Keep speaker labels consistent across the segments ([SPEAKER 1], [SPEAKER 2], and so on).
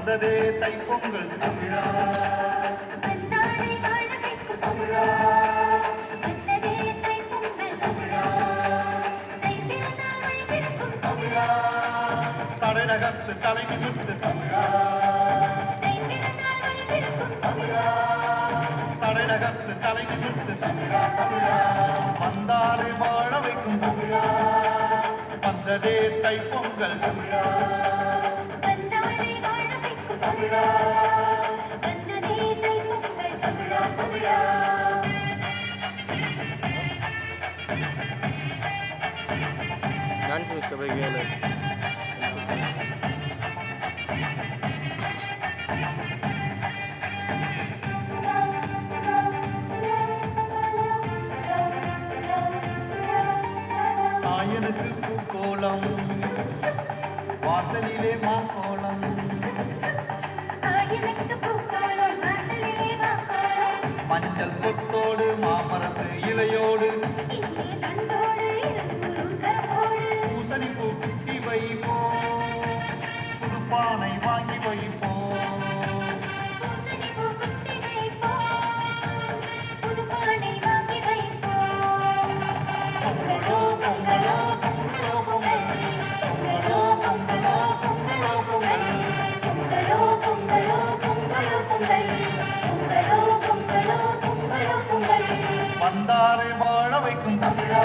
[SPEAKER 1] வந்ததே தைப்பொங்கல் தமிழா
[SPEAKER 2] வந்தாரை வாழ வைக்கும் தமிழா வந்ததே தைப்பொங்கல் தமிழா தை பிறந்தால் வழி பிறக்கும் தமிழா
[SPEAKER 1] தலைநகர்த்து தலை நிமிர்த்து தமிழா
[SPEAKER 2] தை பிறந்தால் வழி பிறக்கும் தமிழா
[SPEAKER 1] தலைநகர்த்து தலை நிமிர்த்து தமிழா தமிழா வந்தாரை வாழ வைக்கும் தமிழா வந்ததே தைப்பொங்கல் தமிழா
[SPEAKER 2] வந்தாரை வாழ வைக்கும் தமிழா வந்ததே தைப்பொங்கல் தமிழா தமிழா
[SPEAKER 3] டான்ஸ் மிஸ்டர் போய் கேளு
[SPEAKER 1] தாயனுக்கு பூக்கோலம் வாசலிலே மாக்கோலம்
[SPEAKER 2] ஆயிரத்து பூக்கோலம் வாசலிலே வாக்கோலம்
[SPEAKER 1] மஞ்சள் கொத்தோடு மாமரத்து இலையோடு
[SPEAKER 2] இஞ்சி தண்டோடு இருநூறு கரப்போடு
[SPEAKER 1] பூசணி பூ குட்டி வைப்போம் புதுப்பானை வாங்கி வைப்போம்
[SPEAKER 2] பூசணி பூ குத்தி வைப்போம் புது பானை வாங்கி வைப்போம்
[SPEAKER 1] பொங்கலோ பொங்கலோ பொங்கலோ பொங்கல் பொங்கலோ பொங்கலோ பொங்கலோ பொங்கல்
[SPEAKER 2] பொங்கலோ பொங்கலோ பொங்கலோ பொங்கல் பொங்கலோ பொங்கலோ பொங்கலோ பொங்கல்
[SPEAKER 1] வந்தாரை வாழ வைக்கும் தமிழா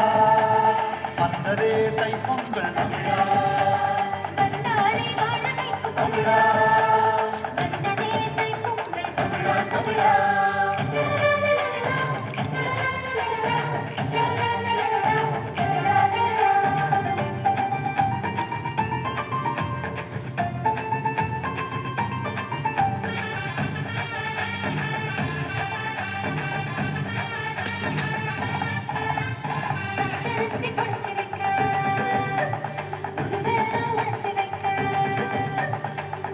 [SPEAKER 1] வந்ததே தைப்பொங்கல் தமிழா
[SPEAKER 2] வந்தாரை வாழ வைக்கும் தமிழா வந்ததே தைப்பொங்கல் தமிழா தமிழா பச்சரிசி படைச்சு வைக்க புதுவெல்லாம் உடைச்சு வைக்க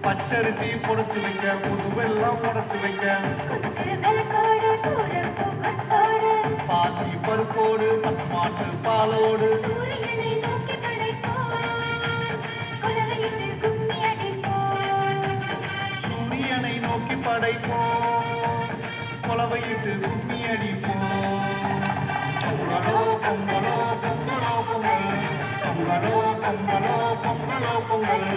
[SPEAKER 1] பச்சரிசி பொடிச்சு வைக்க புதுவெல்லாம் உடைச்சு வைக்க
[SPEAKER 2] கொத்து விளக்கோடு கூரப்பூ கொத்தோடு
[SPEAKER 1] பாசி பருப்போடு பசுமாட்டு பாலோடு
[SPEAKER 2] சூரியனை நோக்கி படைப்போம் குலவையிட்டு கும்மி அடிப்போம்
[SPEAKER 1] சூரியனை நோக்கி படைப்போம் கொலவையிட்டு கும்மி அடிப்போம் பொங்கலோ பொங்கலோ பொங்கலோ பொங்கல் பொங்கலோ பொங்கலோ பொங்கலோ பொங்கல்